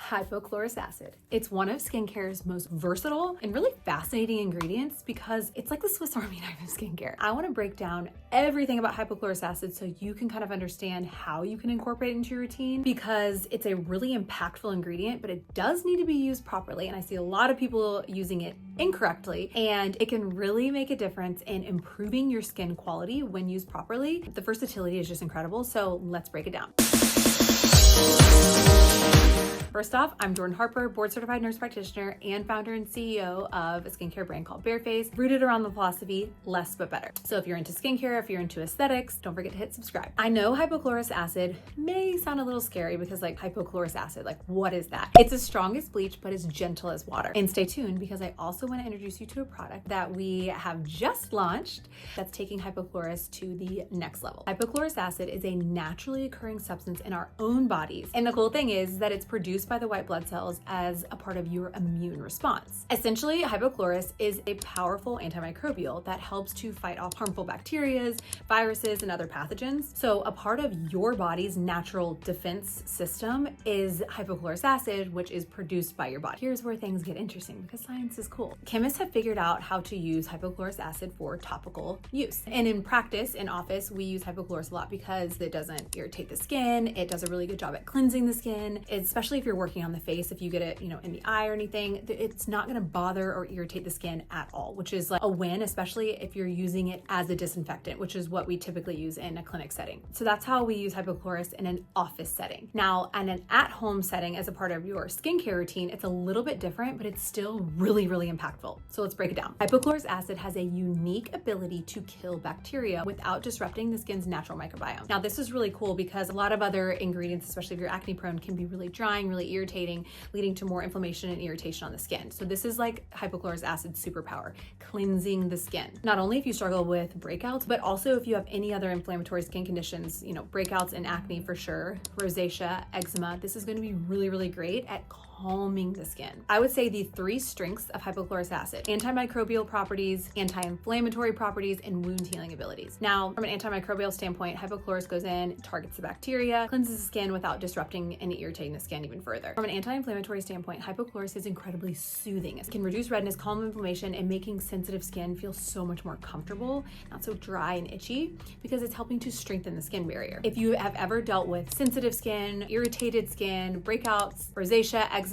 Hypochlorous acid. It's one of skincare's most versatile and really fascinating ingredients because it's like the Swiss Army knife of skincare. I want to break down everything about hypochlorous acid so you can kind of understand how you can incorporate it into your routine, because it's a really impactful ingredient, but it does need to be used properly. And I see a lot of people using it incorrectly, and it can really make a difference in improving your skin quality when used properly. The versatility is just incredible. So let's break it down. First off, I'm Jordan Harper, board certified nurse practitioner and founder and CEO of a skincare brand called Barefaced, rooted around the philosophy, less but better. So if you're into skincare, if you're into aesthetics, don't forget to hit subscribe. I know hypochlorous acid may sound a little scary because like hypochlorous acid, like what is that? It's as strong as bleach, but as gentle as water. And stay tuned because I also want to introduce you to a product that we have just launched that's taking hypochlorous to the next level. Hypochlorous acid is a naturally occurring substance in our own bodies. And the cool thing is that it's produced by the white blood cells as a part of your immune response. Essentially, hypochlorous is a powerful antimicrobial that helps to fight off harmful bacteria, viruses, and other pathogens. So a part of your body's natural defense system is hypochlorous acid, which is produced by your body. Here's where things get interesting because science is cool. Chemists have figured out how to use hypochlorous acid for topical use. And in practice, in office, we use hypochlorous a lot because it doesn't irritate the skin. It does a really good job at cleansing the skin, especially if you're working on the face. If you get it, in the eye or anything, it's not going to bother or irritate the skin at all, which is like a win, especially if you're using it as a disinfectant, which is what we typically use in a clinic setting. So that's how we use hypochlorous in an office setting. Now, in an at-home setting as a part of your skincare routine, it's a little bit different, but it's still really, really impactful. So let's break it down. Hypochlorous acid has a unique ability to kill bacteria without disrupting the skin's natural microbiome. Now, this is really cool because a lot of other ingredients, especially if you're acne prone, can be really drying, really irritating, leading to more inflammation and irritation on the skin. So this is like hypochlorous acid superpower, cleansing the skin. Not only if you struggle with breakouts, but also if you have any other inflammatory skin conditions, breakouts and acne for sure, rosacea, eczema, this is going to be really, really great at calming the skin. I would say the three strengths of hypochlorous acid: antimicrobial properties, anti-inflammatory properties, and wound healing abilities. Now, from an antimicrobial standpoint, hypochlorous goes in, targets the bacteria, cleanses the skin without disrupting and irritating the skin even further. From an anti-inflammatory standpoint, hypochlorous is incredibly soothing. It can reduce redness, calm inflammation, and making sensitive skin feel so much more comfortable, not so dry and itchy, because it's helping to strengthen the skin barrier. If you have ever dealt with sensitive skin, irritated skin, breakouts, rosacea, eczema,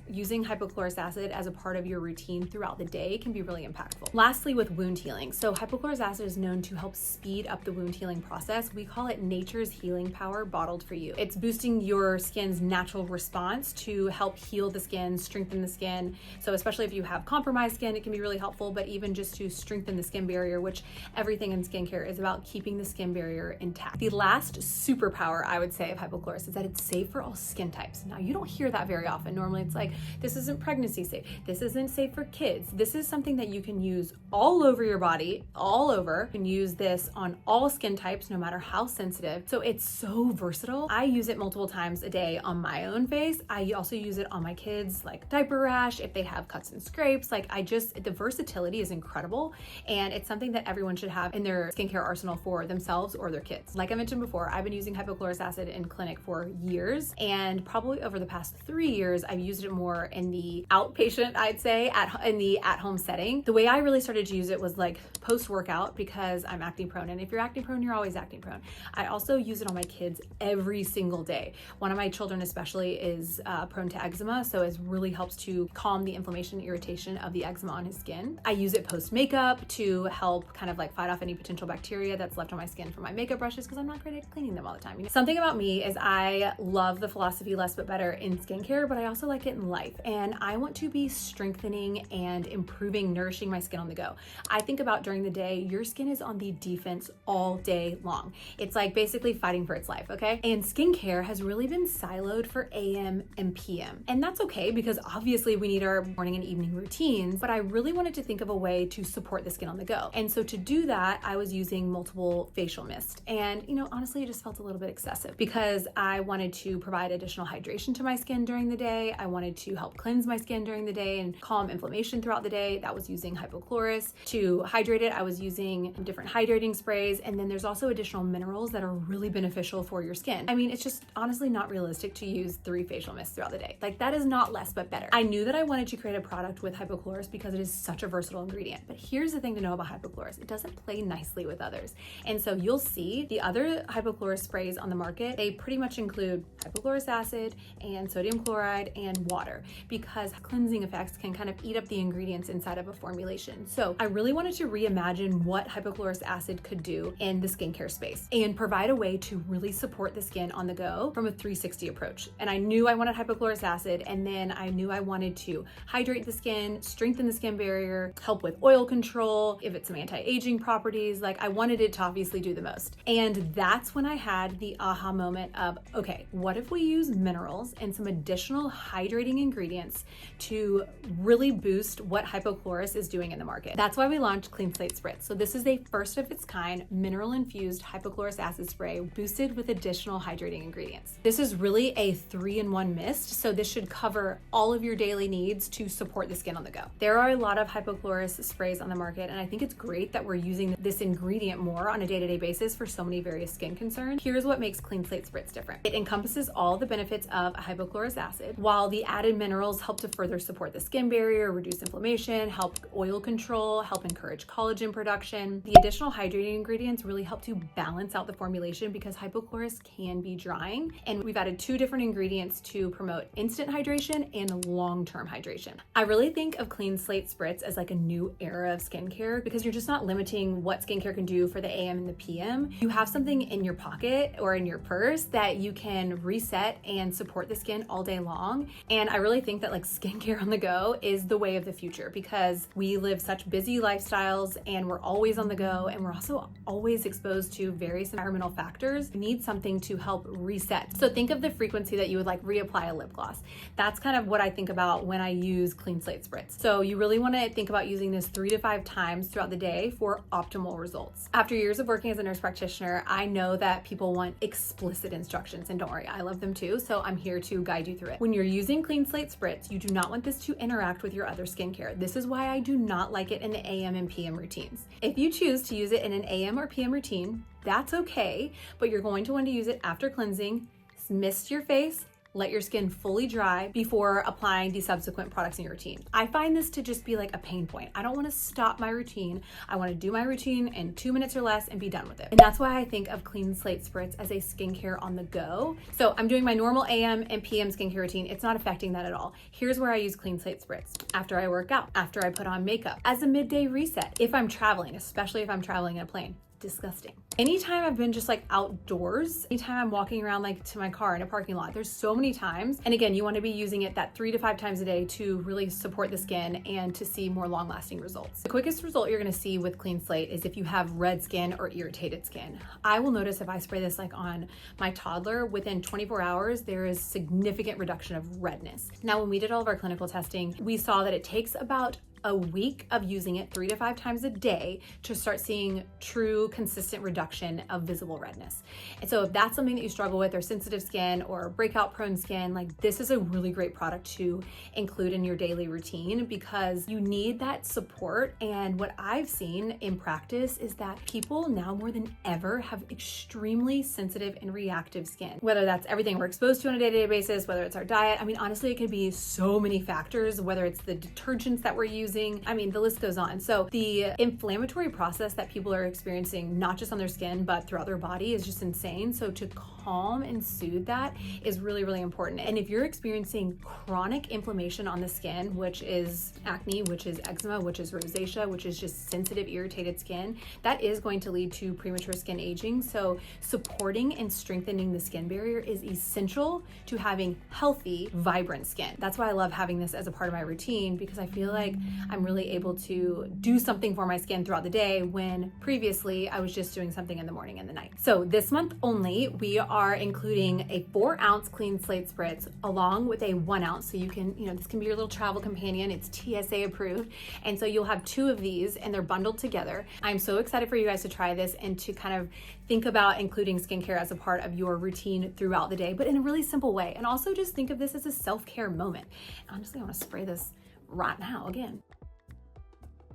using hypochlorous acid as a part of your routine throughout the day can be really impactful. Lastly, with wound healing. So hypochlorous acid is known to help speed up the wound healing process. We call it nature's healing power bottled for you. It's boosting your skin's natural response to help heal the skin, strengthen the skin. So especially if you have compromised skin, it can be really helpful, but even just to strengthen the skin barrier, which everything in skincare is about keeping the skin barrier intact. The last superpower I would say of hypochlorous is that it's safe for all skin types. Now, you don't hear that very often. Normally it's like, this isn't pregnancy safe, this isn't safe for kids. This is something that you can use all over your body, all over. You can use this on all skin types, no matter how sensitive. So it's so versatile. I use it multiple times a day on my own face. I also use it on my kids, like diaper rash, if they have cuts and scrapes. The versatility is incredible. And it's something that everyone should have in their skincare arsenal for themselves or their kids. Like I mentioned before, I've been using hypochlorous acid in clinic for years. And probably over the past 3 years, I've used it more in the outpatient, I'd say, in the at-home setting. The way I really started to use it was like post-workout because I'm acne prone. And if you're acne prone, you're always acne prone. I also use it on my kids every single day. One of my children especially is prone to eczema, so it really helps to calm the inflammation and irritation of the eczema on his skin. I use it post-makeup to help kind of like fight off any potential bacteria that's left on my skin from my makeup brushes because I'm not great at cleaning them all the time. Something about me is I love the philosophy less but better in skincare, but I also like it in life. And I want to be strengthening and improving, nourishing my skin on the go. I think about during the day, your skin is on the defense all day long. It's like basically fighting for its life, okay? And skincare has really been siloed for AM and PM. And that's okay because obviously we need our morning and evening routines, but I really wanted to think of a way to support the skin on the go. And so to do that, I was using multiple facial mist. And honestly, it just felt a little bit excessive because I wanted to provide additional hydration to my skin during the day. I wanted to help cleanse my skin during the day and calm inflammation throughout the day. That was using hypochlorous. hypochlorous. To hydrate it, I was using different hydrating sprays, and then there's also additional minerals that are really beneficial for your skin. I mean, it's just honestly not realistic to use 3 facial mists throughout the day. Like, that is not less but better. I knew that I wanted to create a product with hypochlorous because it is such a versatile ingredient. But here's the thing to know about hypochlorous: it doesn't play nicely with others. And so you'll see the other hypochlorous sprays on the market, they pretty much include hypochlorous acid and sodium chloride and water, because cleansing effects can kind of eat up the ingredients inside of a formulation. So I really wanted to reimagine what hypochlorous acid could do in the skincare space and provide a way to really support the skin on the go from a 360 approach. And I knew I wanted hypochlorous acid, and then I knew I wanted to hydrate the skin, strengthen the skin barrier, help with oil control, give it some anti-aging properties. Like, I wanted it to obviously do the most. And that's when I had the aha moment of, okay, what if we use minerals and some additional hydrating ingredients to really boost what hypochlorous is doing in the market? That's why we launched Clean Slate Spritz. So this is a first of its kind mineral infused hypochlorous acid spray boosted with additional hydrating ingredients. This is really a 3-in-1 mist, so this should cover all of your daily needs to support the skin on the go. There are a lot of hypochlorous sprays on the market, and I think it's great that we're using this ingredient more on a day-to-day basis for so many various skin concerns. Here's what makes Clean Slate Spritz different. It encompasses all the benefits of hypochlorous acid, while the added minerals help to further support the skin barrier, reduce inflammation, help oil control, help encourage collagen production. The additional hydrating ingredients really help to balance out the formulation because hypochlorous can be drying, and we've added 2 different ingredients to promote instant hydration and long-term hydration. I really think of Clean Slate Spritz as like a new era of skincare, because you're just not limiting what skincare can do for the AM and the PM. You have something in your pocket or in your purse that you can reset and support the skin all day long. And I really think that like skincare on the go is the way of the future, because we live such busy lifestyles and we're always on the go, and we're also always exposed to various environmental factors. You need something to help reset. So think of the frequency that you would like reapply a lip gloss. That's kind of what I think about when I use Clean Slate Spritz. So you really want to think about using this 3 to 5 times throughout the day for optimal results. After years of working as a nurse practitioner, I know that people want explicit instructions, and don't worry, I love them too. So I'm here to guide you through it. When you're using Clean Slate Spritz, you do not want this to interact with your other skincare. This is why I do not like it in the AM and PM routines. If you choose to use it in an AM or PM routine, that's okay, but you're going to want to use it after cleansing, mist your face, let your skin fully dry before applying the subsequent products in your routine. I find this to just be like a pain point. I don't want to stop my routine. I want to do my routine in 2 minutes or less and be done with it. And that's why I think of Clean Slate Spritz as a skincare on the go. So I'm doing my normal AM and PM skincare routine. It's not affecting that at all. Here's where I use Clean Slate Spritz: after I work out, after I put on makeup, as a midday reset, if I'm traveling, especially if I'm traveling in a plane. Disgusting. Anytime I've been just like outdoors, anytime I'm walking around like to my car in a parking lot, there's so many times. And again, you want to be using it that 3 to 5 times a day to really support the skin and to see more long-lasting results. The quickest result you're going to see with Clean Slate is if you have red skin or irritated skin. I will notice if I spray this like on my toddler, within 24 hours, there is significant reduction of redness. Now, when we did all of our clinical testing, we saw that it takes about a week of using it 3 to 5 times a day to start seeing true consistent reduction of visible redness. And so if that's something that you struggle with, or sensitive skin or breakout prone skin, like this is a really great product to include in your daily routine, because you need that support. And what I've seen in practice is that people now more than ever have extremely sensitive and reactive skin, whether that's everything we're exposed to on a day-to-day basis, whether it's our diet. I mean, honestly, it could be so many factors, whether it's the detergents that we're using. I mean, the list goes on. So the inflammatory process that people are experiencing, not just on their skin, but throughout their body, is just insane. So to calm and soothe that is really, really important. And if you're experiencing chronic inflammation on the skin, which is acne, which is eczema, which is rosacea, which is just sensitive, irritated skin, that is going to lead to premature skin aging. So supporting and strengthening the skin barrier is essential to having healthy, vibrant skin. That's why I love having this as a part of my routine, because I feel like I'm really able to do something for my skin throughout the day, when previously I was just doing something in the morning and the night. So this month only, we are including a 4-ounce Clean Slate Spritz along with a 1 ounce. So you can, this can be your little travel companion. It's TSA approved. And so you'll have 2 of these and they're bundled together. I'm so excited for you guys to try this and to kind of think about including skincare as a part of your routine throughout the day, but in a really simple way. And also just think of this as a self-care moment. Honestly, I want to spray this right now again.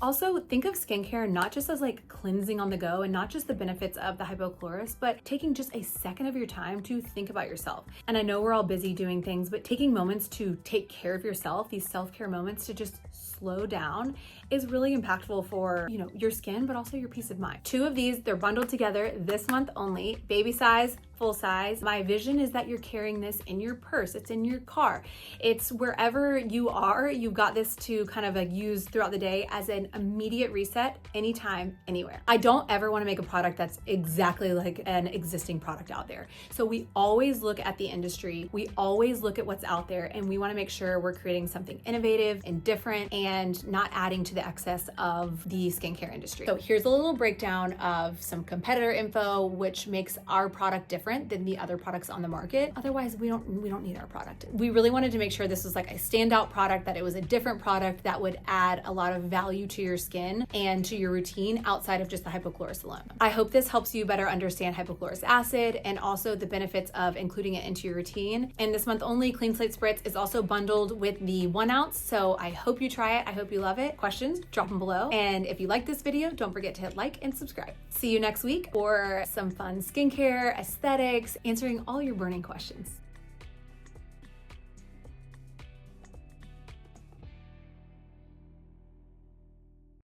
Also, think of skincare not just as like cleansing on the go and not just the benefits of the Hypochlorous, but taking just a second of your time to think about yourself. And I know we're all busy doing things, but taking moments to take care of yourself, these self-care moments to just slow down, is really impactful for, your skin, but also your peace of mind. 2 of these, they're bundled together this month only, baby size, full size. My vision is that you're carrying this in your purse, it's in your car, it's wherever you are, you've got this to kind of use throughout the day as an immediate reset, anytime, anywhere. I don't ever want to make a product that's exactly like an existing product out there. So we always look at the industry, we always look at what's out there, and we want to make sure we're creating something innovative and different and not adding to the excess of the skincare industry. So here's a little breakdown of some competitor info, which makes our product different than the other products on the market. Otherwise, we don't need our product. We really wanted to make sure this was like a standout product, that it was a different product that would add a lot of value to your skin and to your routine outside of just the Hypochlorous alone. I hope this helps you better understand hypochlorous acid and also the benefits of including it into your routine. And this month only, Clean Slate Spritz is also bundled with the 1 ounce. So I hope you try it. I hope you love it. Questions, drop them below. And if you like this video, don't forget to hit like and subscribe. See you next week for some fun skincare, aesthetics, answering all your burning questions.